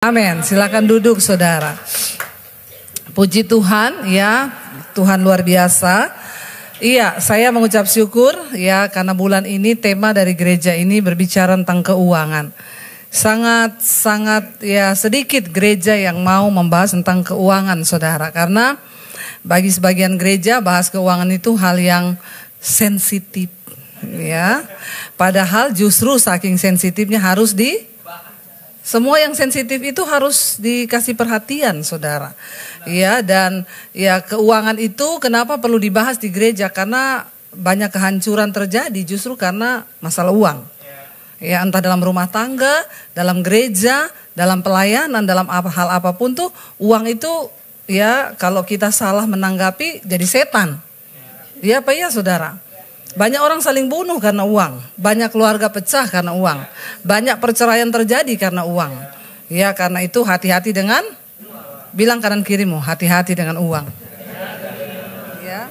Amin. Silakan duduk, saudara. Puji Tuhan, ya, Tuhan luar biasa. Iya, saya mengucap syukur ya karena bulan ini tema dari gereja ini berbicara tentang keuangan. Sangat ya sedikit gereja yang mau membahas tentang keuangan, saudara. Karena bagi sebagian gereja bahas keuangan itu hal yang sensitif, ya. Padahal justru saking sensitifnya harus semua yang sensitif itu harus dikasih perhatian, saudara. Ya, dan ya keuangan itu kenapa perlu dibahas di gereja? Karena banyak kehancuran terjadi justru karena masalah uang. Ya, entah dalam rumah tangga, dalam gereja, dalam pelayanan, dalam hal apapun tuh uang itu ya kalau kita salah menanggapi jadi setan. Ya apa ya, saudara? Banyak orang saling bunuh karena uang, banyak keluarga pecah karena uang, banyak perceraian terjadi karena uang. Ya karena itu hati-hati dengan, bilang kanan kirimu, hati-hati dengan uang. Ya,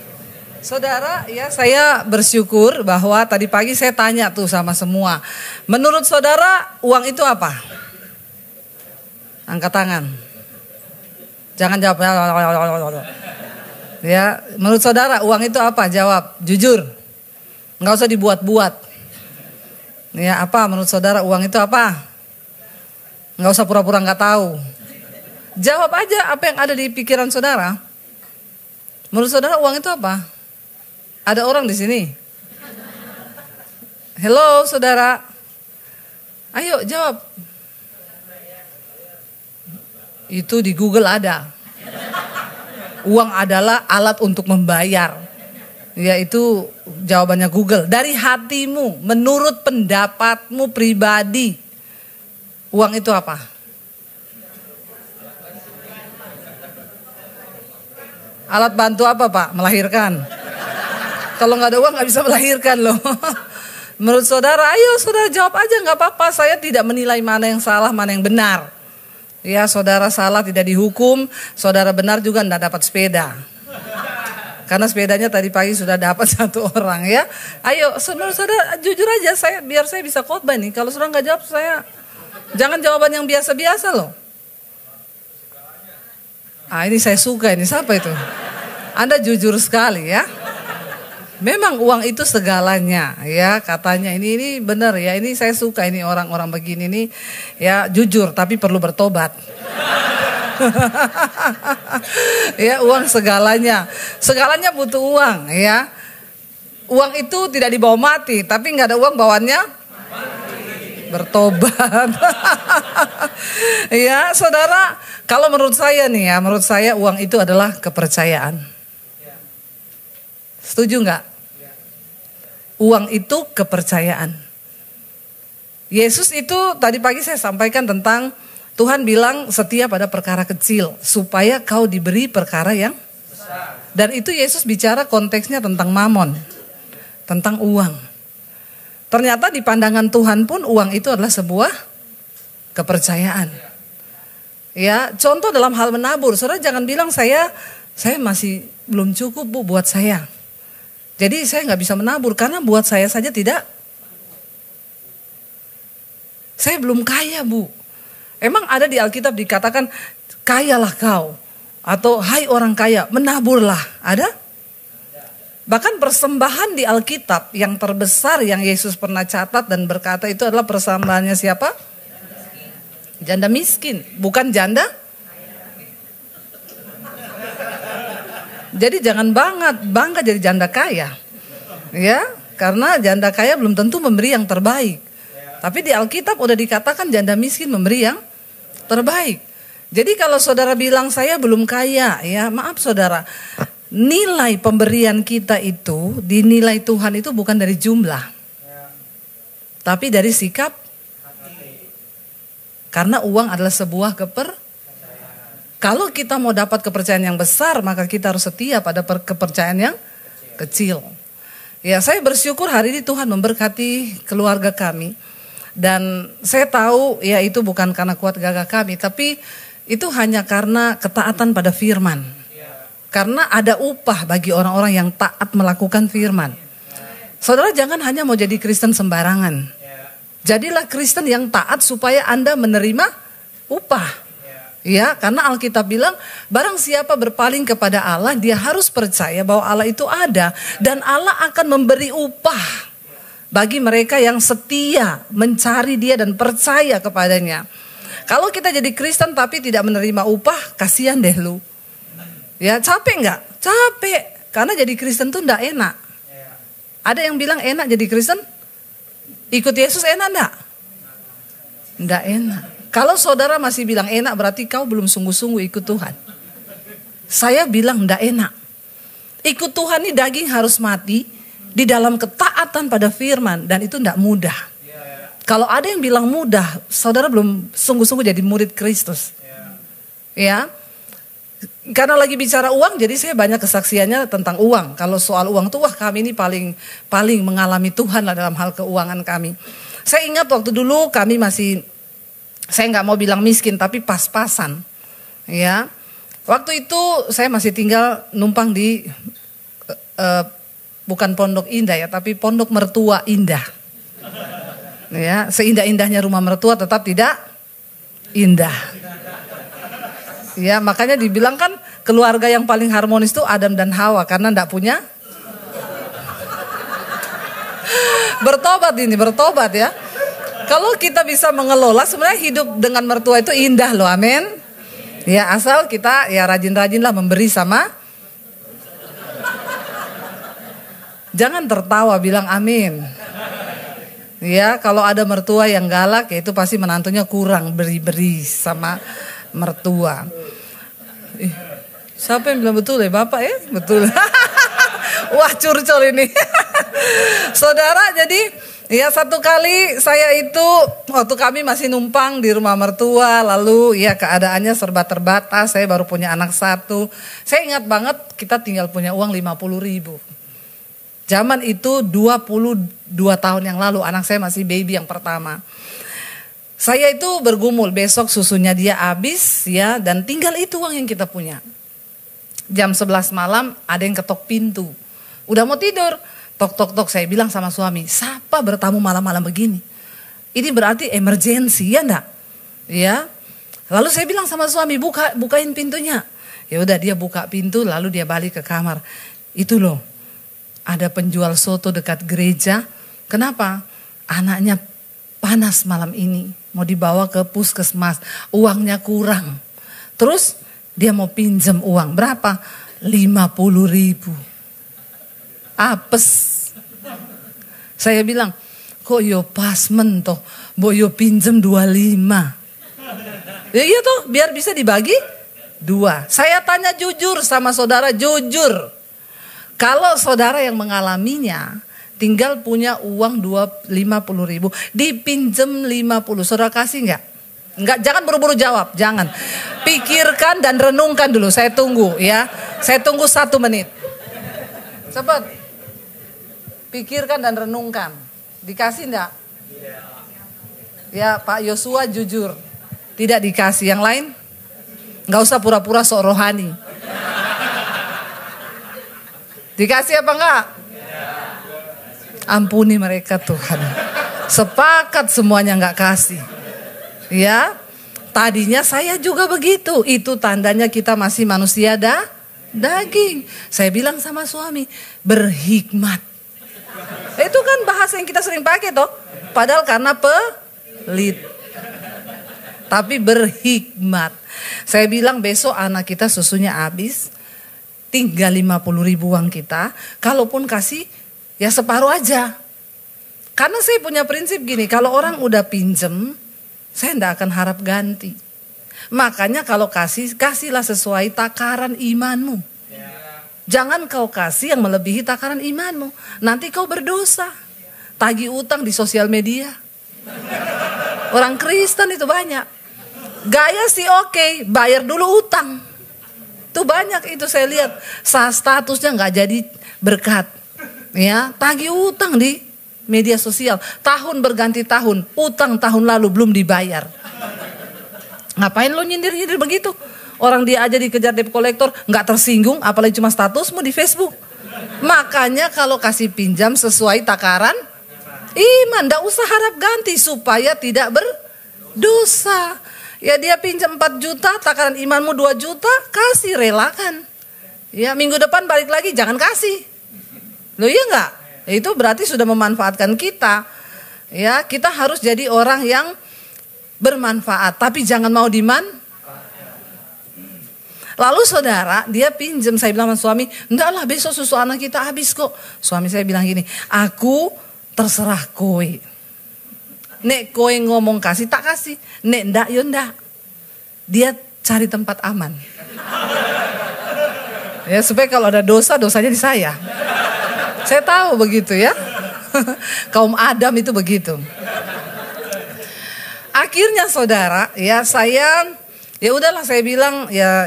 saudara, ya saya bersyukur bahwa tadi pagi saya tanya tuh sama semua. Menurut saudara uang itu apa? Angkat tangan. Jangan jawab. Ya, menurut saudara uang itu apa? Jawab, jujur. Nggak usah dibuat-buat. Ya apa menurut saudara uang itu apa? Nggak usah pura-pura nggak tahu. Jawab aja apa yang ada di pikiran saudara. Menurut saudara uang itu apa? Ada orang di sini. Hello saudara. Ayo jawab. Itu di Google ada. Uang adalah alat untuk membayar. Ya itu jawabannya Google. Dari hatimu, menurut pendapatmu pribadi, uang itu apa? Alat bantu apa Pak? Melahirkan. Kalau nggak ada uang nggak bisa melahirkan loh. Menurut saudara, ayo saudara jawab aja nggak apa-apa. Saya tidak menilai mana yang salah, mana yang benar. Ya saudara salah tidak dihukum, saudara benar juga nggak dapat sepeda. Karena sepedanya tadi pagi sudah dapat satu orang ya. Ayo menurut saudara jujur aja biar saya bisa khotbah nih. Kalau saudara nggak jawab saya, jangan jawaban yang biasa-biasa loh. Ah ini saya suka ini, siapa itu? Anda jujur sekali ya. Memang uang itu segalanya ya katanya ini benar ya. Ini saya suka ini orang-orang begini nih ya jujur tapi perlu bertobat. Ya uang segalanya butuh uang ya. Uang itu tidak dibawa mati, tapi nggak ada uang bawaannya bertobat. Ya saudara, kalau menurut saya nih ya, menurut saya uang itu adalah kepercayaan. Setuju nggak? Uang itu kepercayaan. Yesus itu tadi pagi saya sampaikan tentang Tuhan bilang setia pada perkara kecil supaya kau diberi perkara yang besar. Dan itu Yesus bicara konteksnya tentang mamon, tentang uang. Ternyata di pandangan Tuhan pun uang itu adalah sebuah kepercayaan. Ya, contoh dalam hal menabur, saudara jangan bilang saya masih belum cukup Bu buat saya. Jadi saya nggak bisa menabur karena buat saya saja tidak. Saya belum kaya Bu. Emang ada di Alkitab dikatakan kayalah kau atau hai orang kaya menaburlah, ada? Bahkan persembahan di Alkitab yang terbesar yang Yesus pernah catat dan berkata itu adalah persembahannya siapa? Janda miskin, bukan janda. Jadi jangan bangga jadi janda kaya, ya karena janda kaya belum tentu memberi yang terbaik. Tapi di Alkitab udah dikatakan janda miskin memberi yang terbaik. Jadi kalau saudara bilang saya belum kaya, ya maaf saudara. Nilai pemberian kita itu dinilai Tuhan itu bukan dari jumlah. Tapi dari sikap. Karena uang adalah sebuah Kalau kita mau dapat kepercayaan yang besar, maka kita harus setia pada kepercayaan yang kecil. Ya saya bersyukur hari ini Tuhan memberkati keluarga kami. Dan saya tahu ya itu bukan karena kuat gagah kami, tapi itu hanya karena ketaatan pada firman. Karena ada upah bagi orang-orang yang taat melakukan firman. Saudara jangan hanya mau jadi Kristen sembarangan. Jadilah Kristen yang taat supaya Anda menerima upah. Ya, karena Alkitab bilang barang siapa berpaling kepada Allah, dia harus percaya bahwa Allah itu ada dan Allah akan memberi upah bagi mereka yang setia mencari Dia dan percaya kepadanya. Kalau kita jadi Kristen tapi tidak menerima upah, kasihan deh lu. Ya, capek nggak? Capek. Karena jadi Kristen tuh nggak enak. Ada yang bilang enak jadi Kristen? Ikut Yesus enak nggak? Nggak enak. Kalau saudara masih bilang enak, berarti kau belum sungguh-sungguh ikut Tuhan. Saya bilang nggak enak. Ikut Tuhan ini daging harus mati di dalam ketaatan pada firman, dan itu nggak mudah. Kalau ada yang bilang mudah, saudara belum sungguh-sungguh jadi murid Kristus. Ya, karena lagi bicara uang, jadi saya banyak kesaksiannya tentang uang. Kalau soal uang tuh, wah kami ini paling mengalami Tuhan lah dalam hal keuangan kami. Saya ingat waktu dulu kami masih, saya nggak mau bilang miskin, tapi pas-pasan. Ya, waktu itu saya masih tinggal numpang di bukan Pondok Indah ya, tapi Pondok Mertua Indah. Ya, seindah-indahnya rumah mertua tetap tidak indah. Ya, makanya dibilang kan keluarga yang paling harmonis itu Adam dan Hawa karena enggak punya. Bertobat ya. Kalau kita bisa mengelola, sebenarnya hidup dengan mertua itu indah loh, amin. Ya, asal kita ya rajin-rajinlah memberi sama. Jangan tertawa, bilang amin. Ya, kalau ada mertua yang galak, ya itu pasti menantunya kurang beri-beri sama mertua. Siapa yang bilang betul ya, Bapak ya? Betul. Wah, curcol ini. Saudara, jadi ya satu kali saya itu waktu kami masih numpang di rumah mertua, lalu ya keadaannya serba terbatas, saya baru punya anak satu. Saya ingat banget kita tinggal punya uang 50.000. Zaman itu 22 tahun yang lalu, anak saya masih baby yang pertama. Saya itu bergumul, besok susunya dia habis ya, dan tinggal itu uang yang kita punya. Jam 11 malam ada yang ketok pintu. Udah mau tidur, tok, saya bilang sama suami, siapa bertamu malam-malam begini? Ini berarti emergensi ya enggak? Ya. Lalu saya bilang sama suami, bukain pintunya. Ya udah, dia buka pintu, lalu dia balik ke kamar. Itu loh. Ada penjual soto dekat gereja. Kenapa? Anaknya panas malam ini. Mau dibawa ke puskesmas. Uangnya kurang. Terus dia mau pinjam uang. Berapa? 50.000. Apes. Saya bilang, kok yo pasmen toh. Bo yo pinjam 25. Ya iya toh, biar bisa dibagi 2. Saya tanya jujur sama saudara, jujur. Kalau saudara yang mengalaminya, tinggal punya uang 50.000, dipinjem 50, saudara kasih enggak? Enggak, jangan buru-buru jawab, jangan. Pikirkan dan renungkan dulu, saya tunggu ya. Saya tunggu 1 menit. Cepat. Pikirkan dan renungkan. Dikasih enggak? Ya, Pak Yosua jujur. Tidak dikasih, yang lain? Enggak usah pura-pura sok rohani. Dikasih apa enggak? Ampuni mereka Tuhan. Sepakat semuanya enggak kasih. Ya, tadinya saya juga begitu. Itu tandanya kita masih manusia daging. Saya bilang sama suami, berhikmat. Itu kan bahasa yang kita sering pakai toh. Padahal karena pelit. Tapi berhikmat. Saya bilang besok anak kita susunya habis. Tinggal 50.000 uang kita, kalaupun kasih ya separuh aja. Karena saya punya prinsip gini, kalau orang udah pinjem, saya enggak akan harap ganti. Makanya kalau kasihlah sesuai takaran imanmu. Jangan kau kasih yang melebihi takaran imanmu, nanti kau berdosa. Tagih utang di sosial media. Orang Kristen itu banyak. Gaya sih oke, bayar dulu utang. Tuh banyak itu saya lihat, statusnya nggak jadi berkat, ya tagih utang di media sosial, tahun berganti tahun, utang tahun lalu belum dibayar. Ngapain lo nyindir-nyindir begitu? Orang dia aja dikejar debt collector, nggak tersinggung, apalagi cuma statusmu di Facebook. Makanya kalau kasih pinjam sesuai takaran iman, nggak usah harap ganti supaya tidak berdosa. Ya dia pinjam 4 juta, takaran imanmu 2 juta, kasih, relakan. Ya minggu depan balik lagi, jangan kasih. Loh iya enggak? Itu berarti sudah memanfaatkan kita. Ya, kita harus jadi orang yang bermanfaat, tapi jangan mau Lalu saudara, dia pinjam, saya bilang sama suami, enggak lah besok susu anak kita habis kok. Suami saya bilang gini, aku terserah kowe. Nek kowe ngomong kasih, tak kasih. Nek ndak, yo ndak. Dia cari tempat aman. Ya supaya kalau ada dosa, dosanya di saya. Saya tahu begitu ya. Kaum Adam itu begitu. Akhirnya saudara, ya saya... Ya udahlah saya bilang ya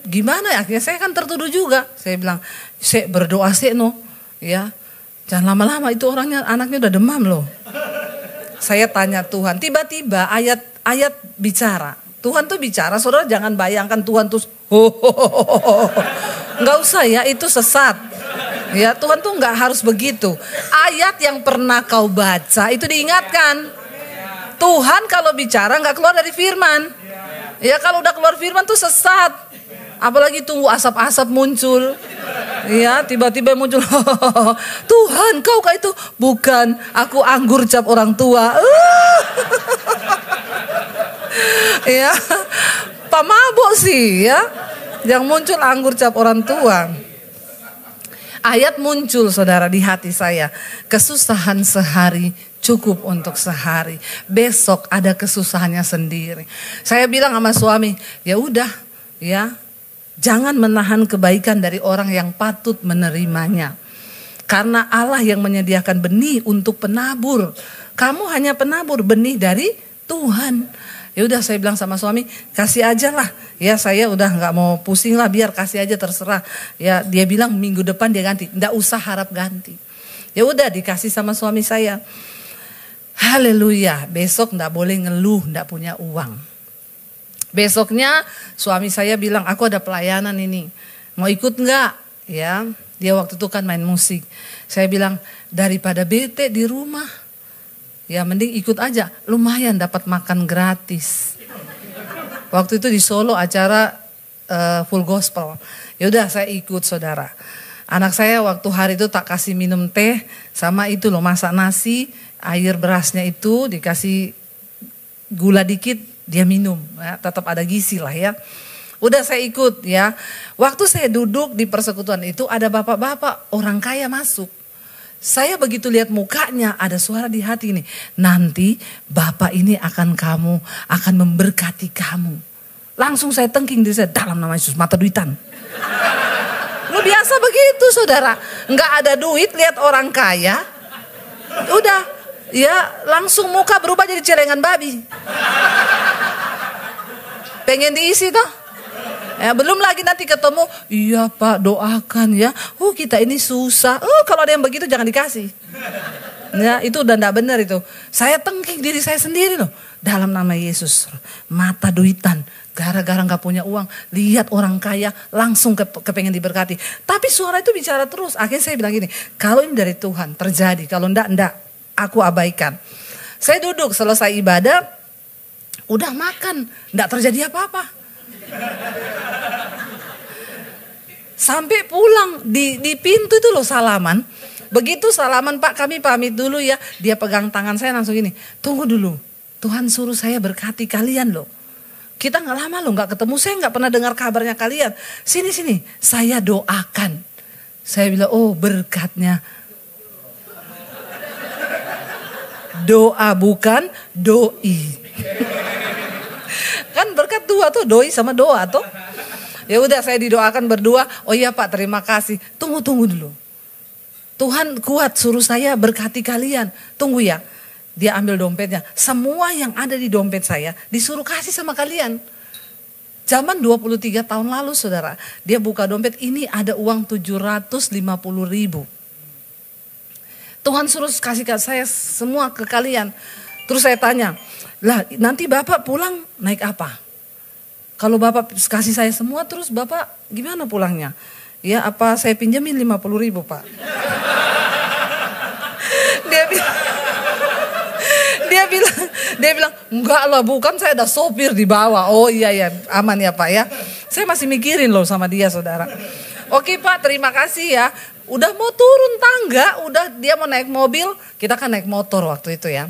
gimana ya, akhirnya saya kan tertuduh juga. Saya bilang saya berdoa sih no ya. Jangan lama-lama itu anaknya udah demam loh. Saya tanya Tuhan, tiba-tiba ayat bicara. Tuhan tuh bicara, saudara jangan bayangkan Tuhan tuh nggak usah ya, itu sesat. Ya Tuhan tuh nggak harus begitu. Ayat yang pernah kau baca itu diingatkan. Tuhan kalau bicara nggak keluar dari firman. Ya kalau udah keluar firman tuh sesat. Apalagi tunggu asap-asap muncul. Ya tiba-tiba muncul. Tuhan kau kayak itu. Bukan, aku anggur cap orang tua. Ya pemabuk sih ya. Yang muncul anggur cap orang tua. Ayat muncul saudara di hati saya. Kesusahan sehari cukup untuk sehari. Besok ada kesusahannya sendiri. Saya bilang sama suami, ya udah ya. Jangan menahan kebaikan dari orang yang patut menerimanya. Karena Allah yang menyediakan benih untuk penabur. Kamu hanya penabur benih dari Tuhan. Ya udah saya bilang sama suami, kasih aja lah. Ya saya udah nggak mau pusing lah, biar kasih aja terserah. Ya dia bilang minggu depan dia ganti, nggak usah harap ganti. Ya udah dikasih sama suami saya. Haleluya, besok nggak boleh ngeluh nggak punya uang. Besoknya suami saya bilang, aku ada pelayanan ini, mau ikut nggak? Ya, dia waktu itu kan main musik. Saya bilang daripada bete di rumah, ya mending ikut aja, lumayan dapat makan gratis. Waktu itu di Solo acara full gospel. Ya udah saya ikut saudara. Anak saya waktu hari itu tak kasih minum teh, sama itu loh masak nasi, air berasnya itu dikasih gula dikit, dia minum, ya, tetap ada gizi lah ya. Udah saya ikut ya. Waktu saya duduk di persekutuan itu ada bapak-bapak orang kaya masuk. Saya begitu lihat mukanya ada suara di hati ini. Nanti bapak ini akan memberkati kamu. Langsung saya tengking diri saya, dalam nama Yesus mata duitan. Lu biasa begitu saudara. Nggak ada duit lihat orang kaya. Udah ya langsung muka berubah jadi celengan babi. Pengen diisi toh. Ya, belum lagi nanti ketemu, iya Pak doakan ya. Kita ini susah. Kalau ada yang begitu jangan dikasih. Ya itu udah enggak benar itu. Saya tengking diri saya sendiri loh. Dalam nama Yesus. Mata duitan. Gara-gara gak punya uang. Lihat orang kaya langsung kepengen diberkati. Tapi suara itu bicara terus. Akhirnya saya bilang gini. Kalau ini dari Tuhan terjadi. Kalau enggak. Aku abaikan. Saya duduk selesai ibadah. Udah makan. Enggak terjadi apa-apa. Sampai pulang di pintu itu loh salaman. Begitu salaman, Pak kami pamit dulu ya. Dia pegang tangan saya langsung gini, tunggu dulu, Tuhan suruh saya berkati kalian loh. Kita gak lama loh gak ketemu, saya gak pernah dengar kabarnya kalian. Sini saya doakan. Saya bilang oh berkatnya. Doa bukan doi. Kan berkat dua tuh, doi sama doa tuh. Ya udah saya didoakan berdua. Oh iya Pak terima kasih. Tunggu dulu. Tuhan kuat suruh saya berkati kalian. Tunggu ya. Dia ambil dompetnya. Semua yang ada di dompet saya disuruh kasih sama kalian. Zaman 23 tahun lalu saudara. Dia buka dompet ini ada uang 750.000. Tuhan suruh kasih ke saya semua ke kalian. Terus saya tanya. Lah nanti Bapak pulang naik apa? Kalau Bapak kasih saya semua terus Bapak gimana pulangnya? Ya apa saya pinjemin 50.000 Pak? Dia bilang Enggak lah, bukan, saya ada sopir di bawah. Oh iya ya, aman ya Pak ya. Saya masih mikirin loh sama dia saudara. Oke Pak, terima kasih ya. Udah mau turun tangga, udah dia mau naik mobil, kita kan naik motor waktu itu ya.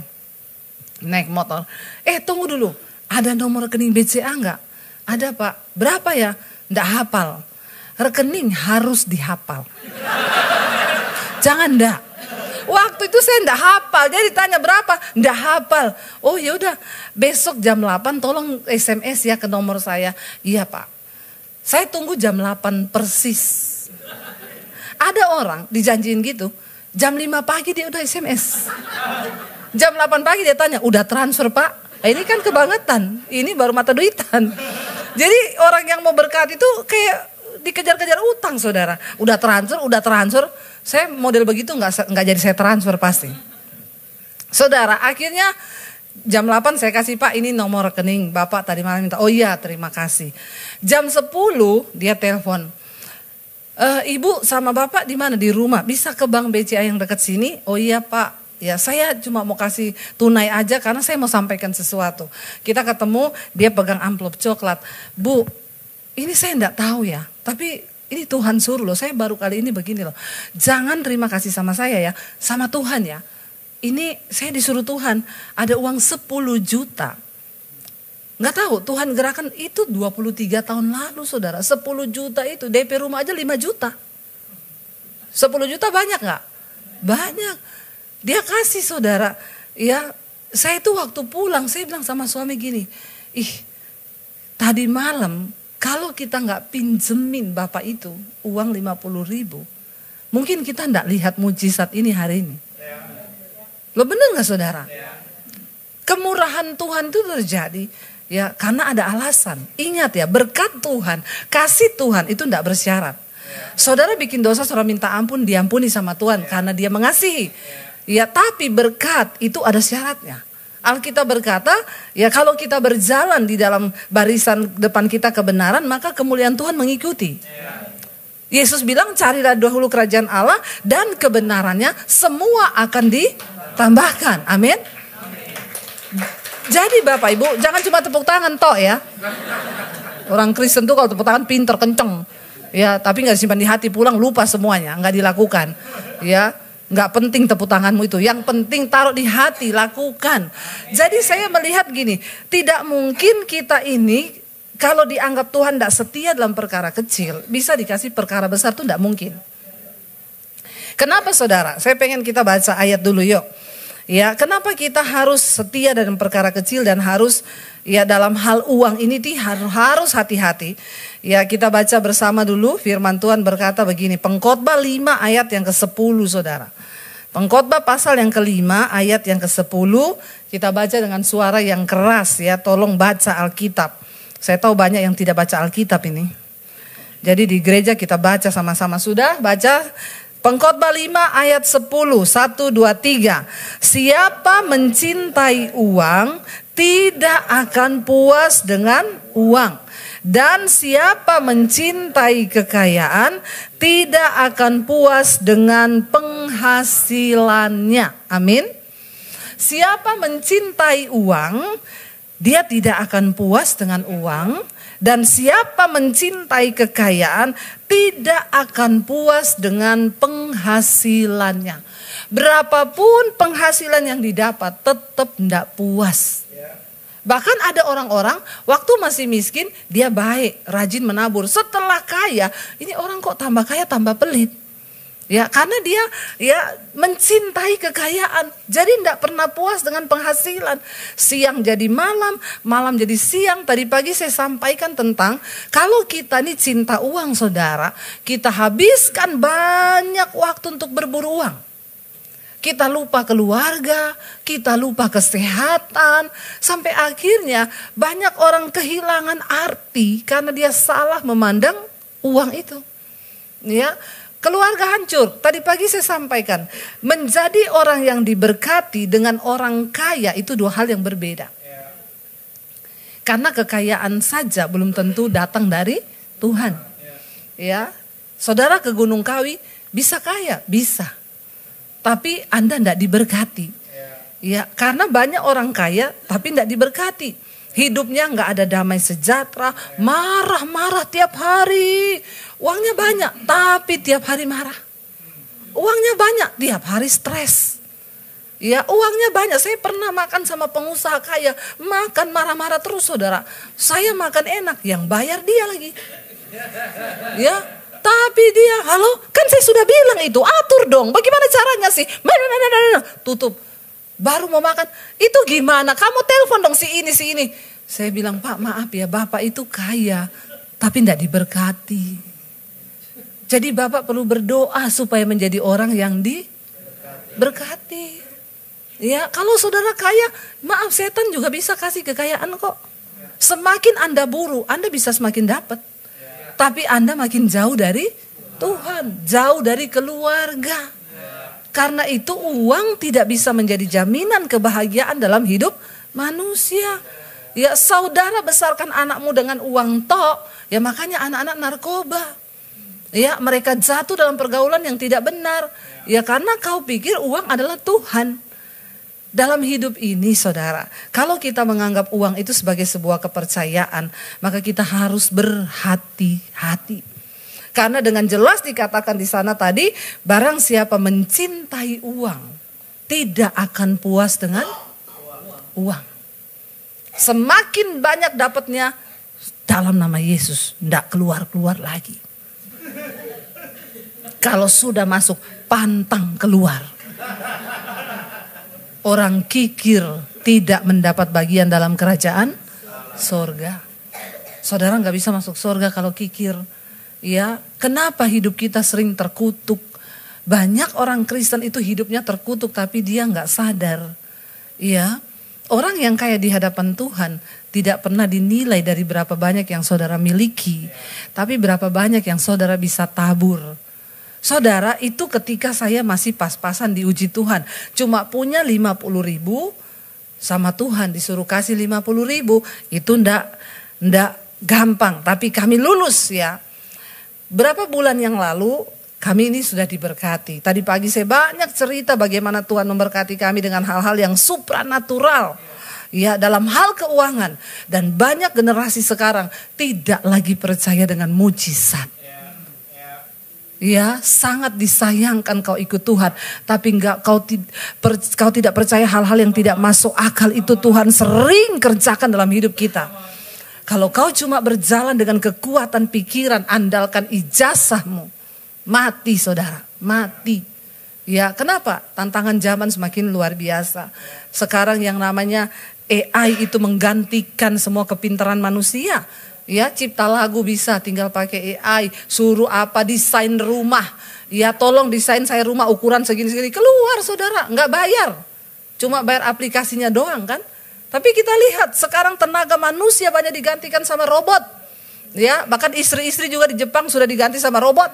Naik motor. Tunggu dulu, ada nomor rekening BCA enggak? Ada Pak, berapa ya? Enggak hafal. Rekening harus dihafal. Jangan enggak. Waktu itu saya enggak hafal, jadi ditanya berapa, enggak hafal. Oh ya udah, besok jam 8 tolong SMS ya ke nomor saya. Iya Pak, saya tunggu jam 8 persis. Ada orang dijanjiin gitu, jam 5 pagi dia udah SMS. Jam 8 pagi dia tanya, udah transfer Pak? Ini kan kebangetan, ini baru mata duitan. Jadi orang yang mau berkat itu kayak dikejar-kejar utang saudara. Udah transfer. Saya model begitu nggak jadi saya transfer pasti. Saudara, akhirnya jam 8 saya kasih Pak ini nomor rekening Bapak tadi malam minta. Oh iya terima kasih. Jam 10 dia telepon. Ibu sama Bapak di mana? Di rumah. Bisa ke bank BCA yang dekat sini? Oh iya Pak. Ya saya cuma mau kasih tunai aja karena saya mau sampaikan sesuatu. Kita ketemu, dia pegang amplop coklat. Bu, ini saya enggak tahu ya. Tapi ini Tuhan suruh loh, saya baru kali ini begini loh. Jangan terima kasih sama saya ya, sama Tuhan ya. Ini saya disuruh Tuhan, ada uang 10 juta. Nggak tahu, Tuhan gerakan itu 23 tahun lalu saudara. 10 juta itu, DP rumah aja 5 juta. 10 juta banyak nggak? Banyak. Dia kasih saudara. Ya, saya itu waktu pulang, saya bilang sama suami gini. Tadi malam, kalau kita nggak pinjemin Bapak itu uang 50.000, mungkin kita nggak lihat mujizat ini hari ini. Lo bener nggak saudara? Kemurahan Tuhan itu terjadi. Ya, karena ada alasan. Ingat ya, berkat Tuhan, kasih Tuhan itu tidak bersyarat. Saudara bikin dosa, saudara minta ampun, diampuni sama Tuhan karena dia mengasihi. Ya, tapi berkat itu ada syaratnya. Alkitab berkata, ya kalau kita berjalan di dalam barisan depan kita kebenaran, maka kemuliaan Tuhan mengikuti. Yesus bilang, carilah dahulu kerajaan Allah dan kebenarannya, semua akan ditambahkan. Amin. Jadi Bapak Ibu jangan cuma tepuk tangan toh ya. Orang Kristen tuh kalau tepuk tangan pinter kenceng. Ya tapi gak disimpan di hati, pulang lupa semuanya, gak dilakukan. Ya gak penting tepuk tanganmu itu, yang penting taruh di hati, lakukan. Jadi saya melihat gini, tidak mungkin kita ini kalau dianggap Tuhan gak setia dalam perkara kecil, bisa dikasih perkara besar tuh gak mungkin. Kenapa saudara? Saya pengen kita baca ayat dulu yuk. Ya, kenapa kita harus setia dalam perkara kecil dan harus ya dalam hal uang ini harus hati-hati. Ya, kita baca bersama dulu firman Tuhan berkata begini, Pengkhotbah 5 ayat yang ke-10 saudara. Pengkhotbah pasal yang ke-5 ayat yang ke-10, kita baca dengan suara yang keras ya, tolong baca Alkitab. Saya tahu banyak yang tidak baca Alkitab ini. Jadi di gereja kita baca sama-sama, sudah baca? Pengkhotbah 5 ayat 10, 1, 2, 3. Siapa mencintai uang tidak akan puas dengan uang. Dan siapa mencintai kekayaan tidak akan puas dengan penghasilannya. Amin. Siapa mencintai uang, dia tidak akan puas dengan uang. Dan siapa mencintai kekayaan tidak akan puas dengan penghasilannya. Berapapun penghasilan yang didapat tetap tidak puas. Bahkan ada orang-orang waktu masih miskin dia baik, rajin menabur. Setelah kaya, ini orang kok tambah kaya tambah pelit. Ya, karena dia ya mencintai kekayaan. Jadi tidak pernah puas dengan penghasilan. Siang jadi malam, malam jadi siang. Tadi pagi saya sampaikan tentang kalau kita ini cinta uang saudara, kita habiskan banyak waktu untuk berburu uang. Kita lupa keluarga, kita lupa kesehatan. Sampai akhirnya banyak orang kehilangan arti karena dia salah memandang uang itu. Ya. Keluarga hancur. Tadi pagi saya sampaikan, menjadi orang yang diberkati dengan orang kaya itu dua hal yang berbeda. Karena kekayaan saja belum tentu datang dari Tuhan. Ya, saudara ke Gunung Kawi bisa kaya, bisa. Tapi Anda tidak diberkati. Ya, karena banyak orang kaya tapi tidak diberkati. Hidupnya nggak ada damai sejahtera, marah-marah tiap hari. Uangnya banyak tapi tiap hari marah. Uangnya banyak tiap hari stres. Ya, uangnya banyak. Saya pernah makan sama pengusaha kaya, makan marah-marah terus, saudara. Saya makan enak, yang bayar dia lagi. Ya, tapi dia, halo, kan saya sudah bilang itu, atur dong. Bagaimana caranya sih? Tutup. Baru mau makan, itu gimana? Kamu telepon dong si ini. Saya bilang, Pak, maaf ya, Bapak itu kaya, tapi tidak diberkati. Jadi Bapak perlu berdoa supaya menjadi orang yang diberkati. Ya, kalau saudara kaya, maaf, setan juga bisa kasih kekayaan kok. Semakin Anda buru, Anda bisa semakin dapat. Tapi Anda makin jauh dari Tuhan, jauh dari keluarga. Karena itu uang tidak bisa menjadi jaminan kebahagiaan dalam hidup manusia. Ya, saudara besarkan anakmu dengan uang tok, ya makanya anak-anak narkoba. Ya, mereka jatuh dalam pergaulan yang tidak benar. Ya, karena kau pikir uang adalah Tuhan. Dalam hidup ini, saudara, kalau kita menganggap uang itu sebagai sebuah kepercayaan, maka kita harus berhati-hati. Karena dengan jelas dikatakan di sana tadi, barang siapa mencintai uang, tidak akan puas dengan uang. Semakin banyak dapatnya, dalam nama Yesus, tidak keluar-keluar lagi. Kalau sudah masuk, pantang keluar. Orang kikir tidak mendapat bagian dalam kerajaan sorga. Saudara nggak bisa masuk sorga kalau kikir. Ya, kenapa hidup kita sering terkutuk? Banyak orang Kristen itu hidupnya terkutuk tapi dia nggak sadar. Ya, orang yang kaya di hadapan Tuhan tidak pernah dinilai dari berapa banyak yang saudara miliki, tapi berapa banyak yang saudara bisa tabur. Saudara, itu ketika saya masih pas-pasan diuji Tuhan. Cuma punya 50.000 sama Tuhan disuruh kasih 50.000. Itu ndak gampang. Tapi kami lulus ya. Berapa bulan yang lalu kami ini sudah diberkati. Tadi pagi saya banyak cerita bagaimana Tuhan memberkati kami dengan hal-hal yang supranatural. Ya, dalam hal keuangan. Dan banyak generasi sekarang tidak lagi percaya dengan mujizat. Ya, sangat disayangkan kau ikut Tuhan, tapi kau tidak percaya hal-hal yang tidak masuk akal itu Tuhan sering kerjakan dalam hidup kita. Kalau kau cuma berjalan dengan kekuatan pikiran, andalkan ijazahmu, mati saudara, mati. Ya, kenapa? Tantangan zaman semakin luar biasa. Sekarang yang namanya AI itu menggantikan semua kepintaran manusia. Ya, cipta lagu bisa tinggal pakai AI, suruh apa desain rumah. Ya, tolong desain saya rumah ukuran segini-segini, keluar saudara, nggak bayar. Cuma bayar aplikasinya doang kan. Tapi kita lihat sekarang tenaga manusia banyak digantikan sama robot. Ya, bahkan istri-istri juga di Jepang sudah diganti sama robot.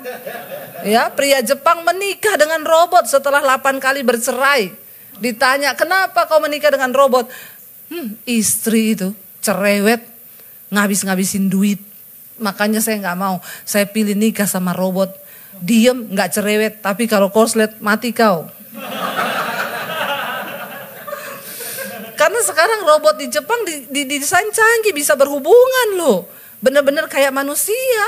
Ya, pria Jepang menikah dengan robot setelah 8 kali bercerai. Ditanya, "Kenapa kau menikah dengan robot?" Istri itu cerewet, ngabis-ngabisin duit. Makanya saya nggak mau. Saya pilih nikah sama robot. Diem, nggak cerewet. Tapi kalau korslet, mati kau. Karena sekarang robot di Jepang didesain canggih, bisa berhubungan loh. Bener-bener kayak manusia.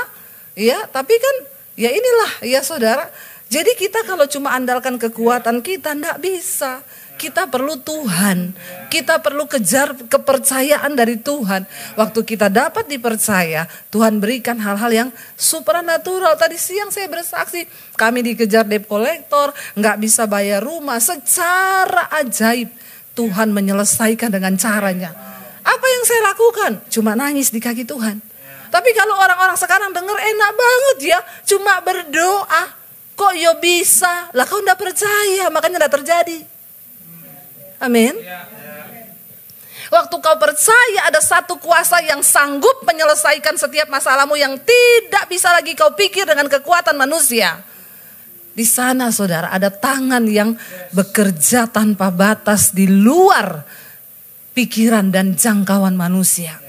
Ya, tapi kan ya inilah ya saudara. Jadi kita kalau cuma andalkan kekuatan kita nggak bisa. Kita perlu Tuhan, kita perlu kejar kepercayaan dari Tuhan. Waktu kita dapat dipercaya, Tuhan berikan hal-hal yang supranatural. Tadi siang saya bersaksi, kami dikejar debt collector, nggak bisa bayar rumah. Secara ajaib Tuhan menyelesaikan dengan caranya. Apa yang saya lakukan? Cuma nangis di kaki Tuhan. Tapi kalau orang-orang sekarang dengar enak banget ya, cuma berdoa. Kok yo bisa? Lah kau nggak percaya, makanya nggak terjadi. Amin. Waktu kau percaya ada satu kuasa yang sanggup menyelesaikan setiap masalahmu yang tidak bisa lagi kau pikir dengan kekuatan manusia. Di sana saudara ada tangan yang bekerja tanpa batas di luar pikiran dan jangkauan manusia.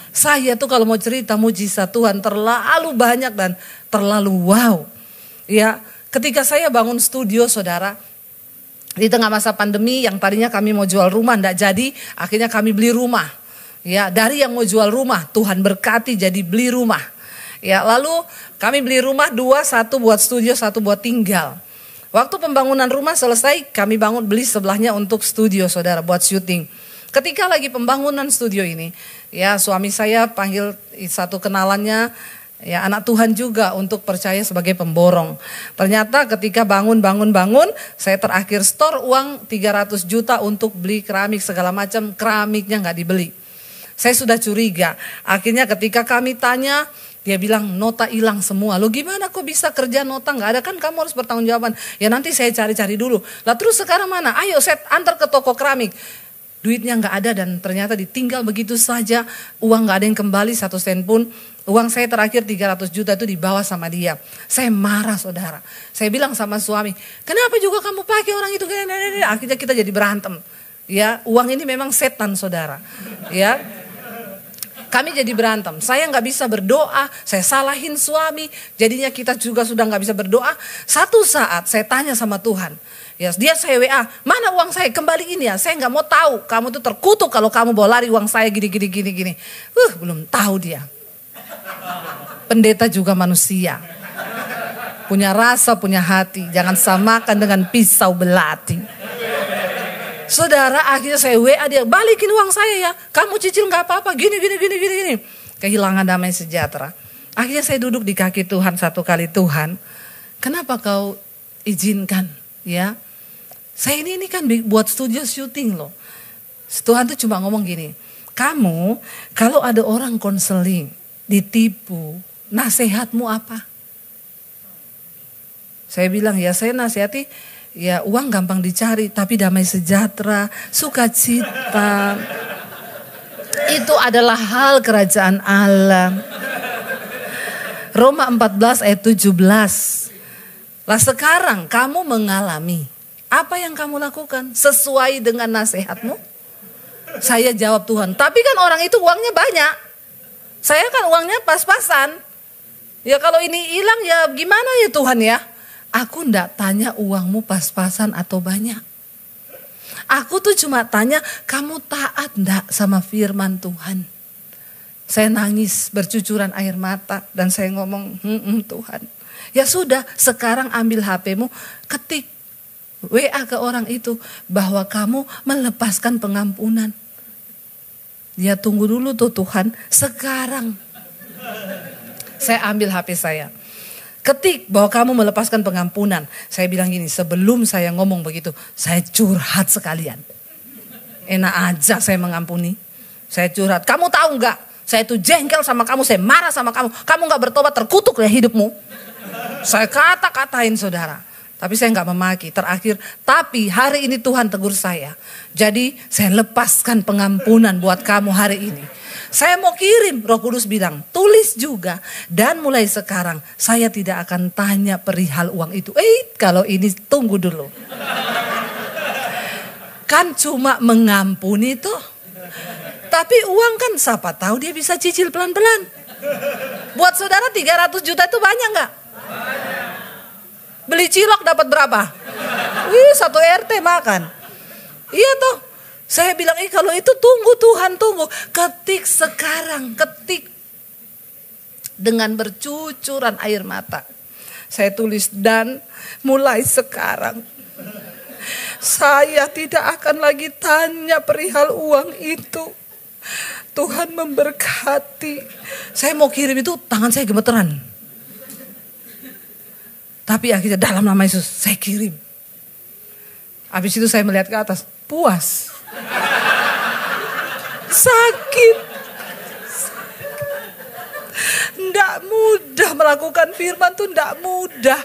Saya tuh kalau mau cerita mujizat Tuhan terlalu banyak dan terlalu wow. Ya, ketika saya bangun studio saudara, Di tengah masa pandemi yang tadinya kami mau jual rumah enggak jadi, akhirnya kami beli rumah. Ya, dari yang mau jual rumah, Tuhan berkati jadi beli rumah. Ya, lalu kami beli rumah 2, 1 buat studio, 1 buat tinggal. Waktu pembangunan rumah selesai, kami beli sebelahnya untuk studio, saudara, buat syuting. Ketika lagi pembangunan studio ini, ya suami saya panggil satu kenalannya, ya anak Tuhan juga untuk percaya sebagai pemborong. Ternyata ketika bangun, saya terakhir store uang 300 juta untuk beli keramik segala macam, keramiknya nggak dibeli. Saya sudah curiga. Akhirnya ketika kami tanya, dia bilang nota hilang semua. Lo gimana kok bisa kerja nota nggak ada, kan kamu harus bertanggung jawaban. Ya nanti saya cari-cari dulu. Lah terus sekarang mana? Ayo saya antar ke toko keramik. Duitnya nggak ada dan ternyata ditinggal begitu saja. Uang nggak ada yang kembali 1 sen pun. Uang saya terakhir 300 juta itu dibawa sama dia. Saya marah, saudara. Saya bilang sama suami, kenapa juga kamu pakai orang itu? Akhirnya kita jadi berantem. Ya, uang ini memang setan, saudara. Ya, kami jadi berantem. Saya nggak bisa berdoa, saya salahin suami. Jadinya kita juga sudah nggak bisa berdoa. Satu saat saya tanya sama Tuhan. Ya, dia saya WA, mana uang saya, kembaliin ya, saya nggak mau tahu, kamu tuh terkutuk kalau kamu bawa lari uang saya gini. Belum tahu dia. Pendeta juga manusia, punya rasa, punya hati, jangan samakan dengan pisau belati. Saudara, akhirnya saya WA dia, balikin uang saya ya, kamu cicil nggak apa-apa, gini. Kehilangan damai sejahtera. Akhirnya saya duduk di kaki Tuhan satu kali, Tuhan, kenapa kau izinkan ya? Saya ini kan buat studio syuting loh. Tuhan tuh cuma ngomong gini, kamu kalau ada orang konseling, ditipu, nasihatmu apa? Saya bilang ya saya nasihati, ya uang gampang dicari, tapi damai sejahtera, sukacita, itu adalah hal kerajaan Allah. Roma 14 ayat 17. Lah sekarang kamu mengalami, apa yang kamu lakukan sesuai dengan nasihatmu? Saya jawab Tuhan, tapi kan orang itu uangnya banyak. Saya kan uangnya pas-pasan. Ya kalau ini hilang ya gimana ya Tuhan ya? Aku ndak tanya uangmu pas-pasan atau banyak. Aku tuh cuma tanya, kamu taat ndak sama firman Tuhan? Saya nangis bercucuran air mata dan saya ngomong, Tuhan. Ya sudah, sekarang ambil HP-mu, ketik WA ke orang itu bahwa kamu melepaskan pengampunan. Ya tunggu dulu tuh Tuhan, sekarang. Saya ambil HP saya. Ketik bahwa kamu melepaskan pengampunan. Saya bilang gini, sebelum saya ngomong begitu, saya curhat sekalian. Enak aja saya mengampuni. Saya curhat, kamu tahu nggak? Saya itu jengkel sama kamu, saya marah sama kamu. Kamu nggak bertobat, terkutuk ya hidupmu. Saya kata-katain saudara. Tapi saya nggak memaki. Terakhir, tapi hari ini Tuhan tegur saya. Jadi saya lepaskan pengampunan buat kamu hari ini. Saya mau kirim, Roh Kudus bilang, tulis juga. Dan mulai sekarang saya tidak akan tanya perihal uang itu. Kalau ini tunggu dulu. Kan cuma mengampuni tuh. Tapi uang kan siapa tahu dia bisa cicil pelan-pelan. Buat saudara 300 juta itu banyak nggak? Beli cilok dapat berapa? Satu RT makan. Iya toh. Saya bilang, kalau itu tunggu Tuhan, tunggu. Ketik sekarang, ketik. Dengan bercucuran air mata. Saya tulis, dan mulai sekarang. Saya tidak akan lagi tanya perihal uang itu. Tuhan memberkati. Saya mau kirim itu, tangan saya gemeteran. Tapi akhirnya dalam nama Yesus saya kirim. Habis itu saya melihat ke atas, puas. Sakit. Nggak mudah melakukan firman tuh, nggak mudah.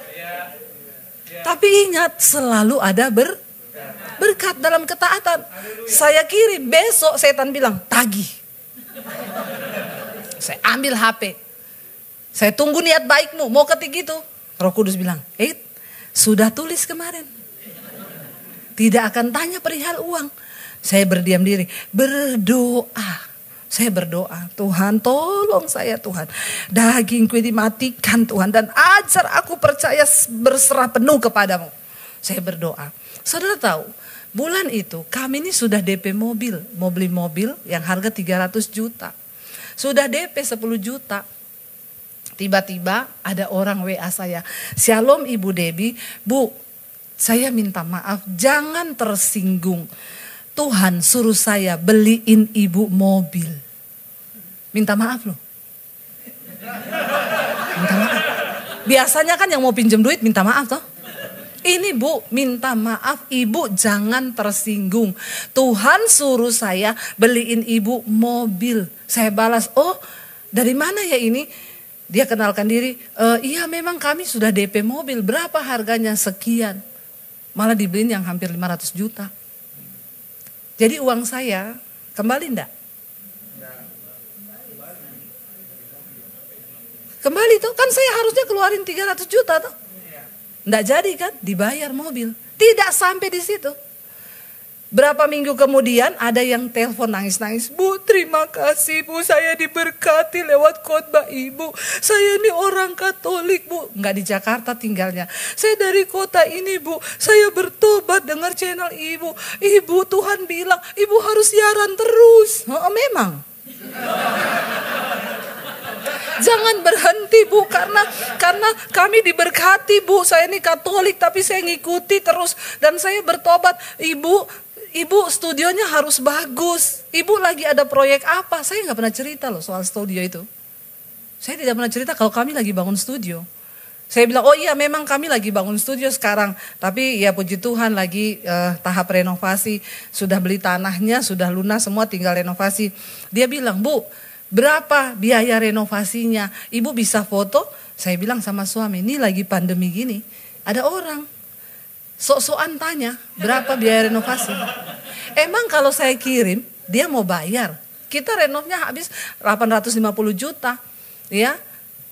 Tapi ingat, selalu ada berkat dalam ketaatan. Saya kirim, besok setan bilang, tagih. Saya ambil HP. Saya tunggu niat baikmu, mau ketik itu. Roh Kudus bilang, sudah tulis kemarin. Tidak akan tanya perihal uang. Saya berdiam diri, berdoa. Saya berdoa, Tuhan tolong saya Tuhan. Dagingku dimatikan Tuhan. Dan ajar aku percaya berserah penuh kepadamu. Saya berdoa. Saudara tahu, bulan itu kami ini sudah DP mobil. Mau beli mobil yang harga 300 juta. Sudah DP 10 juta. Tiba-tiba ada orang WA saya. Shalom Ibu Debbie. Bu, saya minta maaf, jangan tersinggung. Tuhan suruh saya beliin ibu mobil. Minta maaf loh. Minta maaf. Biasanya kan yang mau pinjam duit minta maaf toh. Ini Bu, minta maaf, ibu jangan tersinggung. Tuhan suruh saya beliin ibu mobil. Saya balas, oh dari mana ya ini? Dia kenalkan diri, iya memang kami sudah DP mobil, berapa harganya? Sekian. Malah dibeliin yang hampir 500 juta. Jadi uang saya kembali enggak? Kembali tuh, kan saya harusnya keluarin 300 juta tuh. Enggak jadi kan, dibayar mobil. Tidak sampai di situ. Berapa minggu kemudian ada yang telepon nangis-nangis. Bu, terima kasih Bu, saya diberkati lewat khotbah Ibu. Saya ini orang Katolik Bu. Enggak di Jakarta tinggalnya. Saya dari kota ini Bu. Saya bertobat dengar channel Ibu. Ibu, Tuhan bilang Ibu harus siaran terus. Oh, memang. Jangan berhenti Bu, karena kami diberkati Bu. Saya ini Katolik tapi saya ngikuti terus dan saya bertobat. Ibu studionya harus bagus. Ibu lagi ada proyek apa? Saya nggak pernah cerita loh soal studio itu. Saya tidak pernah cerita kalau kami lagi bangun studio. Saya bilang, oh iya memang kami lagi bangun studio sekarang. Tapi ya puji Tuhan lagi tahap renovasi. Sudah beli tanahnya, sudah lunas semua, tinggal renovasi. Dia bilang, Bu, berapa biaya renovasinya? Ibu bisa foto? Saya bilang sama suami, ini lagi pandemi gini. Ada orang sok-sokan tanya, berapa biaya renovasi? Emang kalau saya kirim, dia mau bayar. Kita renovnya habis 850 juta. Ya,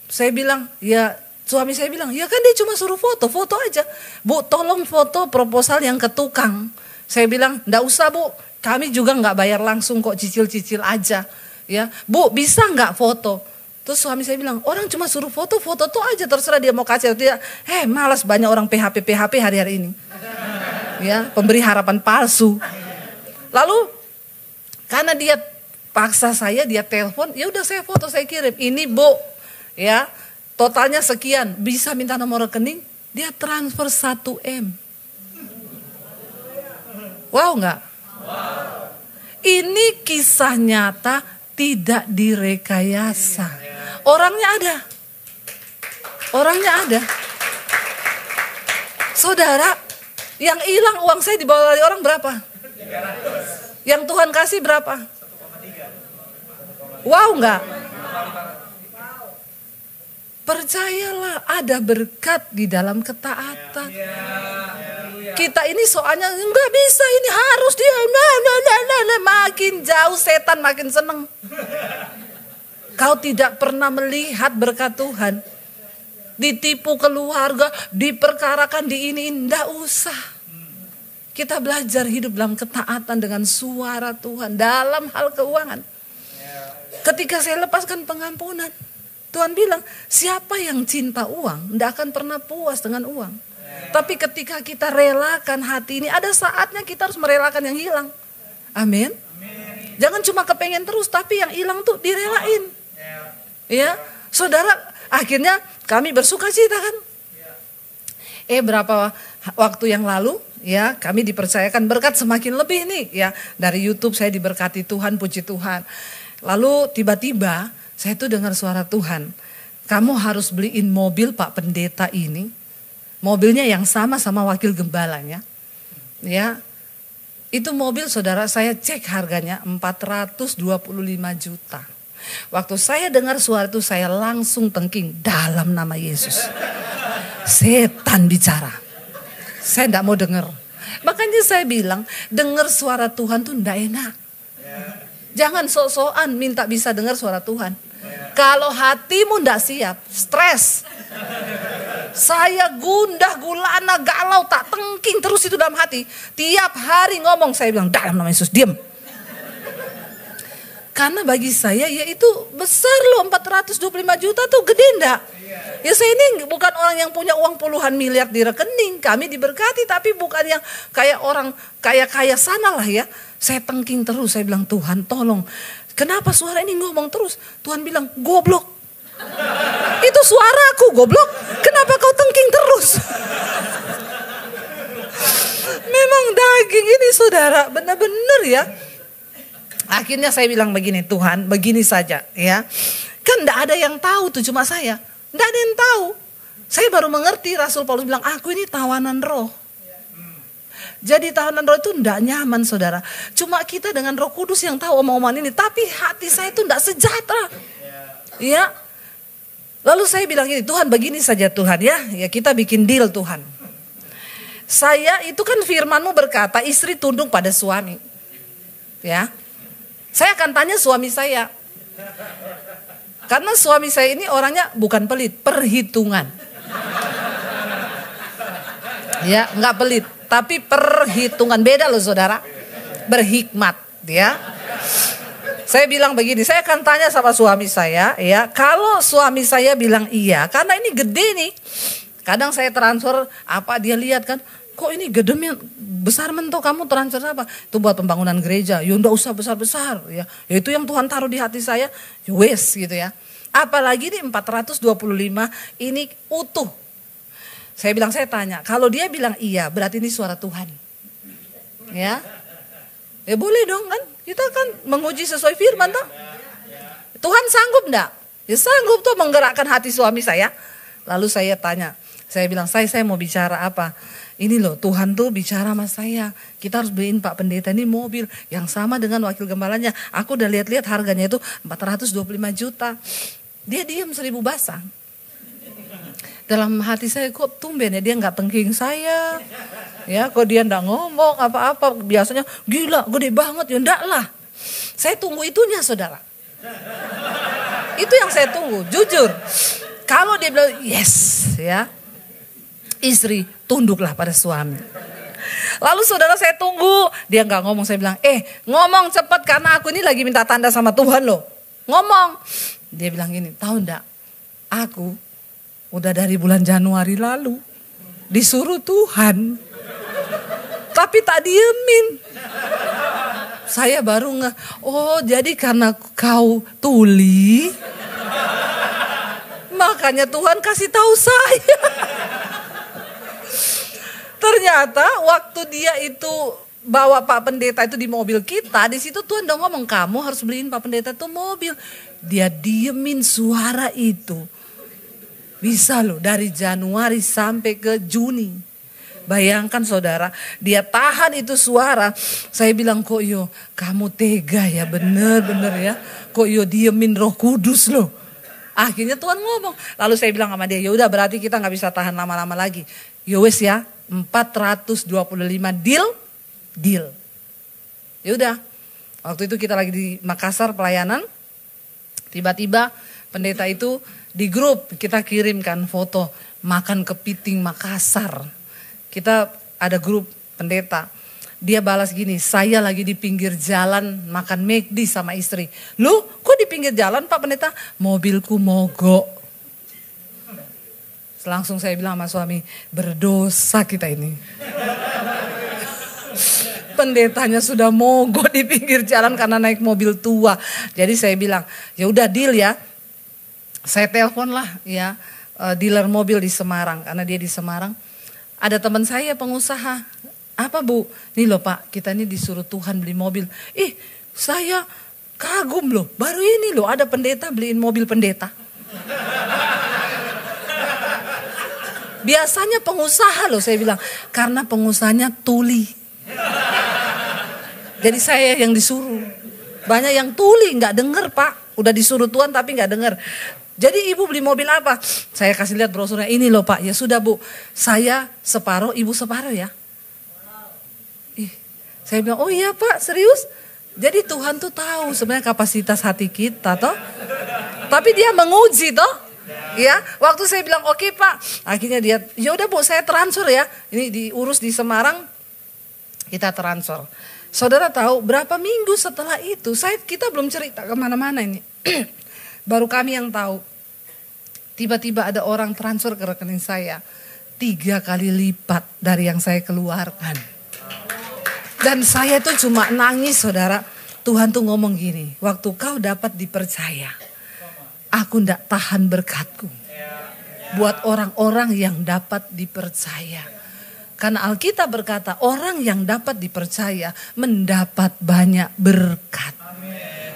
saya bilang, ya suami saya bilang, ya kan dia cuma suruh foto aja. Bu, tolong foto proposal yang ke tukang. Saya bilang, enggak usah Bu, kami juga enggak bayar langsung kok, cicil-cicil aja. Ya, Bu bisa nggak foto? Terus suami saya bilang, orang cuma suruh foto tuh aja, terserah dia mau kasih atau tidak. Malas banyak orang PHP hari ini. Ya, pemberi harapan palsu. Lalu karena dia paksa saya, dia telepon, ya udah saya foto, saya kirim. Ini Bu, ya totalnya sekian, bisa minta nomor rekening? Dia transfer 1 M. Wow nggak? Ini kisah nyata. Tidak direkayasa. Orangnya ada. Saudara, yang hilang uang saya dibawa dari orang berapa? 300. Yang Tuhan kasih berapa? 1,3. Wow enggak? Percayalah ada berkat di dalam ketaatan. Kita ini soalnya nggak bisa, ini harus dia makin jauh setan makin seneng. Kau tidak pernah melihat berkat Tuhan, ditipu keluarga, diperkarakan di ini, nggak usah. Kita belajar hidup dalam ketaatan dengan suara Tuhan dalam hal keuangan. Ketika saya lepaskan pengampunan, Tuhan bilang siapa yang cinta uang nggak akan pernah puas dengan uang. Tapi ketika kita relakan hati ini, ada saatnya kita harus merelakan yang hilang. Amin. Jangan cuma kepengen terus, tapi yang hilang tuh direlain. Ya, saudara, akhirnya kami bersuka cita kan. Berapa waktu yang lalu, ya kami dipercayakan berkat semakin lebih nih, ya dari YouTube saya diberkati Tuhan, puji Tuhan. Lalu tiba-tiba saya tuh dengar suara Tuhan, kamu harus beliin mobil Pak Pendeta ini. Mobilnya yang sama wakil gembalanya. Ya. Itu mobil saudara saya cek harganya 425 juta. Waktu saya dengar suara itu saya langsung tengking dalam nama Yesus. Setan bicara. Saya enggak mau dengar. Makanya saya bilang dengar suara Tuhan tuh enggak enak. Jangan sok-sokan minta bisa dengar suara Tuhan. Kalau hatimu enggak siap, stres. Saya gundah, gulana, galau, tak tengking terus itu dalam hati. Tiap hari ngomong saya bilang dalam nama Yesus, diam. Karena bagi saya ya itu besar loh, 425 juta tuh gede enggak? Ya saya ini bukan orang yang punya uang puluhan miliar di rekening. Kami diberkati tapi bukan yang kayak orang kaya-kaya sana lah ya. Saya tengking terus, saya bilang Tuhan tolong. Kenapa suara ini ngomong terus? Tuhan bilang goblok. Itu suaraku goblok. Kenapa kau tengking terus? Memang daging ini saudara benar-benar ya. Akhirnya saya bilang begini, Tuhan begini saja ya. Kan tidak ada yang tahu tuh cuma saya. Tidak ada yang tahu. Saya baru mengerti Rasul Paulus bilang aku ini tawanan roh. Jadi tawanan roh itu tidak nyaman saudara. Cuma kita dengan Roh Kudus yang tahu omong-omongan ini. Tapi hati saya itu tidak sejahtera. Ya. Lalu saya bilang gini, Tuhan begini saja Tuhan ya. Ya kita bikin deal Tuhan. Saya itu kan firman-Mu berkata istri tunduk pada suami. Ya. Saya akan tanya suami saya. Karena suami saya ini orangnya bukan pelit, perhitungan. Ya, enggak pelit, tapi perhitungan. Beda loh saudara. Berhikmat, ya. Saya bilang begini, saya akan tanya sama suami saya, ya. Kalau suami saya bilang iya, karena ini gede nih. Kadang saya transfer apa dia lihat kan, kok ini gedenya besar mentok, kamu transfer apa? Itu buat pembangunan gereja. Ya enggak usah besar-besar ya. Ya itu yang Tuhan taruh di hati saya. Ya wes gitu ya. Apalagi di 425 ini utuh. Saya bilang, saya tanya, kalau dia bilang iya, berarti ini suara Tuhan. Ya. Ya boleh dong kan? Kita kan menguji sesuai firman toh. Tuhan sanggup enggak? Ya sanggup tuh menggerakkan hati suami saya. Lalu saya tanya, saya bilang, saya mau bicara apa? Ini loh Tuhan tuh bicara sama saya. Kita harus beliin Pak Pendeta ini mobil yang sama dengan wakil gembalanya. Aku udah lihat-lihat harganya itu 425 juta. Dia diam 1000 basah. Dalam hati saya kok tumben ya dia nggak tengking saya. Ya kok dia nggak ngomong apa-apa. Biasanya gila gede banget ya enggak lah. Saya tunggu itunya saudara. Itu yang saya tunggu jujur. Kalau dia bilang yes ya. Istri tunduklah pada suami. Lalu saudara saya tunggu. Dia gak ngomong, saya bilang ngomong cepat karena aku ini lagi minta tanda sama Tuhan loh. Ngomong. Dia bilang gini, tahu enggak, aku udah dari bulan Januari lalu disuruh Tuhan. Tapi tak diemin. Saya baru oh jadi karena kau tuli. Makanya Tuhan kasih tahu saya. Ternyata waktu dia itu bawa Pak Pendeta itu di mobil kita, di situ Tuhan udah ngomong kamu harus beliin Pak Pendeta itu mobil. Dia diemin suara itu. Bisa loh dari Januari sampai ke Juni. Bayangkan saudara, dia tahan itu suara. Saya bilang kok yo kamu tega ya bener-bener ya. Kok yo diemin Roh Kudus loh. Akhirnya Tuhan ngomong. Lalu saya bilang sama dia, ya udah berarti kita nggak bisa tahan lama-lama lagi. Yowes ya. 425 deal. Ya udah. Waktu itu kita lagi di Makassar pelayanan. Tiba-tiba pendeta itu di grup kita kirimkan foto makan kepiting Makassar. Kita ada grup pendeta. Dia balas gini, saya lagi di pinggir jalan makan McD sama istri. Lu kok di pinggir jalan Pak Pendeta? Mobilku mogok. Langsung saya bilang sama suami, berdosa kita ini. Pendetanya sudah mogok di pinggir jalan karena naik mobil tua. Jadi saya bilang, ya udah deal ya. Saya telepon lah ya dealer mobil di Semarang karena dia di Semarang. Ada teman saya pengusaha. Apa Bu? Nih loh Pak, kita ini disuruh Tuhan beli mobil. Saya kagum loh. Baru ini loh ada pendeta beliin mobil pendeta. Biasanya pengusaha loh saya bilang. Karena pengusahanya tuli. Jadi saya yang disuruh. Banyak yang tuli gak denger Pak. Udah disuruh Tuhan tapi gak denger. Jadi ibu beli mobil apa? Saya kasih lihat brosurnya. Ini loh Pak. Ya sudah Bu. Saya separuh, ibu separuh ya. Saya bilang, oh iya Pak, serius? Jadi Tuhan tuh tahu sebenarnya kapasitas hati kita toh. Tapi dia menguji toh. Ya, waktu saya bilang oke Pak, akhirnya dia, ya udah Bu, saya transfer ya. Ini diurus di Semarang, kita transfer. Saudara tahu berapa minggu setelah itu, kita belum cerita kemana-mana ini. Baru kami yang tahu. Tiba-tiba ada orang transfer ke rekening saya 3 kali lipat dari yang saya keluarkan. Dan saya tuh cuma nangis, saudara. Tuhan tuh ngomong gini, waktu kau dapat dipercaya, aku ndak tahan berkatku buat orang-orang yang dapat dipercaya. Karena Alkitab berkata orang yang dapat dipercaya mendapat banyak berkat.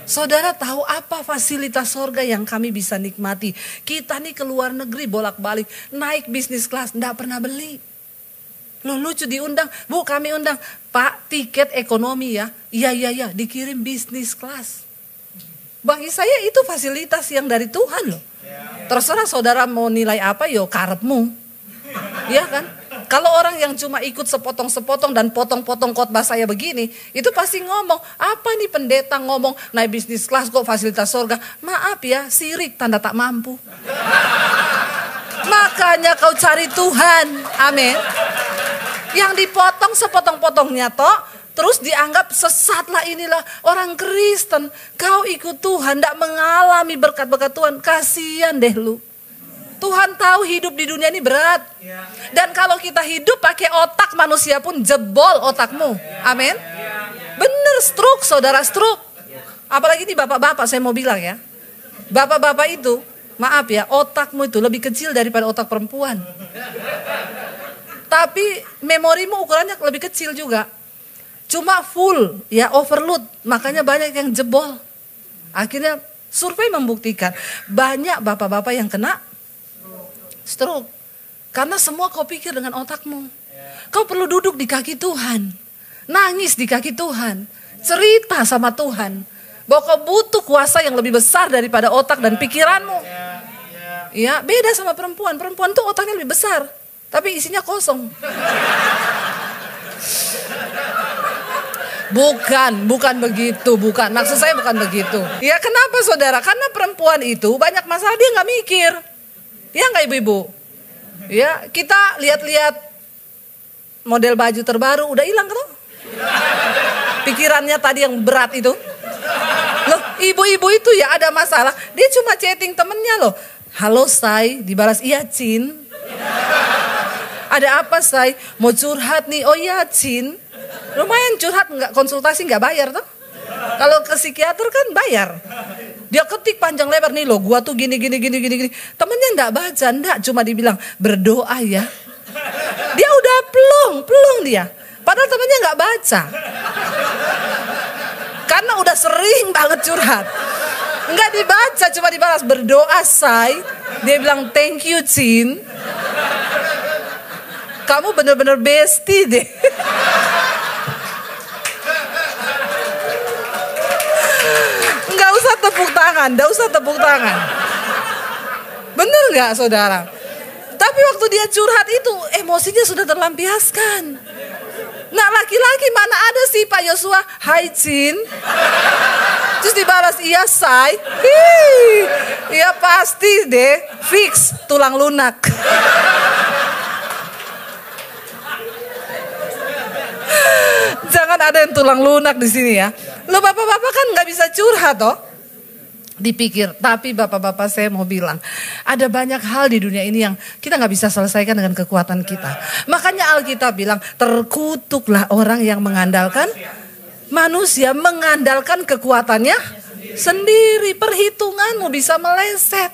Saudara tahu apa fasilitas sorga yang kami bisa nikmati? Kita nih ke luar negeri bolak-balik, naik bisnis kelas, enggak pernah beli. Loh lucu diundang, Bu kami undang, Pak tiket ekonomi ya. Iya, dikirim bisnis kelas. Bagi saya itu fasilitas yang dari Tuhan loh. Terserah saudara mau nilai apa, yo karepmu. Iya kan? Kalau orang yang cuma ikut sepotong-sepotong dan potong-potong khotbah saya begini, itu pasti ngomong, apa nih pendeta ngomong naik bisnis kelas kok fasilitas surga. Maaf ya, sirik tanda tak mampu. Makanya kau cari Tuhan, amin. Yang dipotong sepotong-potongnya toh, terus dianggap sesatlah inilah orang Kristen. Kau ikut Tuhan, tidak mengalami berkat-berkat Tuhan, kasihan deh lu. Tuhan tahu hidup di dunia ini berat. Dan kalau kita hidup pakai otak manusia pun jebol otakmu. Amin. Bener stroke, saudara stroke. Apalagi di bapak-bapak saya mau bilang ya. Bapak-bapak itu, maaf ya, otakmu itu lebih kecil daripada otak perempuan. Tapi memorimu ukurannya lebih kecil juga. Cuma full, ya overload. Makanya banyak yang jebol. Akhirnya survei membuktikan banyak bapak-bapak yang kena stroke. Karena semua kau pikir dengan otakmu. Kau perlu duduk di kaki Tuhan. Nangis di kaki Tuhan. Cerita sama Tuhan. Bahwa kau butuh kuasa yang lebih besar daripada otak dan pikiranmu. Ya, beda sama perempuan. Perempuan tuh otaknya lebih besar. Tapi isinya kosong. Bukan begitu. Bukan. Maksud saya bukan begitu. Ya kenapa saudara? Karena perempuan itu banyak masalah dia gak mikir. Ya nggak ibu-ibu? Ya kita lihat-lihat model baju terbaru udah hilang kan? Pikirannya tadi yang berat itu. Loh ibu-ibu itu ya ada masalah. Dia cuma chatting temennya loh. Halo Say, dibalas iya Cin. Ada apa Say? Mau curhat nih. Oh iya Cin. Lumayan curhat, nggak konsultasi nggak bayar tuh. Kalau ke psikiater kan bayar. Dia ketik panjang lebar nih loh, gua tuh gini. Temennya enggak baca, enggak, cuma dibilang berdoa ya. Dia udah plong dia. Padahal temennya enggak baca. Karena udah sering banget curhat. Enggak dibaca, cuma dibalas berdoa Say. Dia bilang thank you Cin. Kamu bener-bener bestie deh. Nggak usah tepuk tangan. Bener nggak saudara? Tapi waktu dia curhat itu emosinya sudah terlampiaskan. Nah laki-laki mana ada sih Pak Yosua? Hai Cin. Terus dibalas iya Say. Iya pasti deh. Fix tulang lunak. Jangan ada yang tulang lunak di sini ya. Lo bapak-bapak kan nggak bisa curhat toh. Dipikir, tapi bapak-bapak saya mau bilang, ada banyak hal di dunia ini yang kita nggak bisa selesaikan dengan kekuatan kita. Makanya Alkitab bilang, terkutuklah orang yang mengandalkan manusia, mengandalkan kekuatannya sendiri. Perhitunganmu bisa meleset.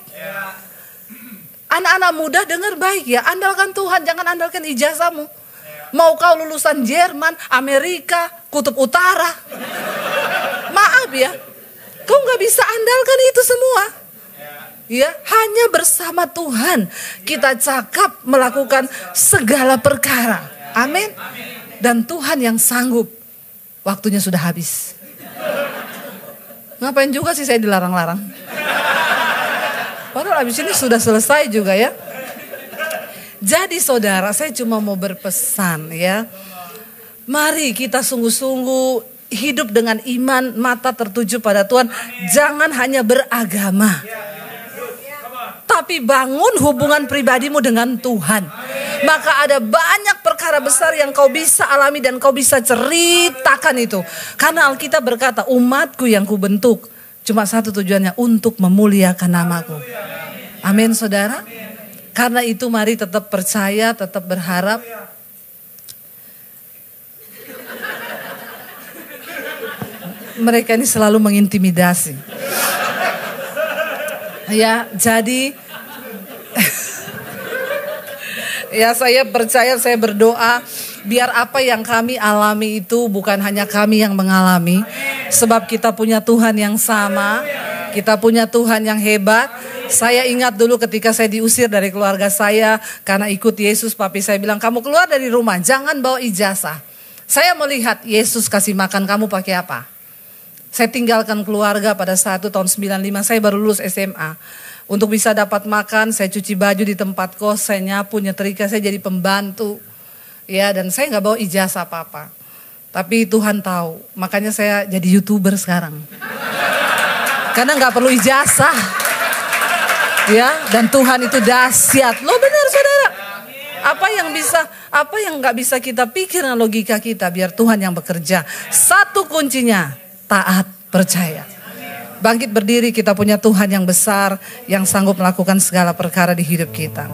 Anak-anak muda dengar baik ya, andalkan Tuhan, jangan andalkan ijazahmu. Mau kau lulusan Jerman, Amerika, Kutub Utara, maaf ya. Kau nggak bisa andalkan itu semua. Ya, hanya bersama Tuhan kita cakap melakukan segala perkara. Amin. Dan Tuhan yang sanggup. Waktunya sudah habis. Ngapain juga sih saya dilarang-larang? Padahal habis ini sudah selesai juga ya. Jadi saudara, saya cuma mau berpesan ya. Mari kita sungguh-sungguh hidup dengan iman, mata tertuju pada Tuhan. Jangan hanya beragama, tapi bangun hubungan pribadimu dengan Tuhan. Maka ada banyak perkara besar yang kau bisa alami dan kau bisa ceritakan itu. Karena Alkitab berkata, umatku yang kubentuk cuma satu tujuannya, untuk memuliakan namaku. Amin saudara. Karena itu mari tetap percaya, tetap berharap. Mereka ini selalu mengintimidasi. Ya, jadi ya saya percaya, saya berdoa biar apa yang kami alami itu bukan hanya kami yang mengalami. Sebab kita punya Tuhan yang sama, kita punya Tuhan yang hebat. Saya ingat dulu ketika saya diusir dari keluarga saya karena ikut Yesus, papi saya bilang, kamu keluar dari rumah jangan bawa ijazah. Saya melihat Yesus kasih makan kamu pakai apa. Saya tinggalkan keluarga pada saat itu tahun 95, saya baru lulus SMA. Untuk bisa dapat makan, saya cuci baju di tempat kos, saya nyapu, nyetrika, saya jadi pembantu. Ya, dan saya nggak bawa ijazah apa-apa. Tapi Tuhan tahu, makanya saya jadi YouTuber sekarang. Karena nggak perlu ijazah. Ya, dan Tuhan itu dahsyat. Loh benar saudara. Apa yang nggak bisa kita pikir dengan logika kita, biar Tuhan yang bekerja. Satu kuncinya, taat, percaya. Bangkit berdiri, kita punya Tuhan yang besar, yang sanggup melakukan segala perkara di hidup kita.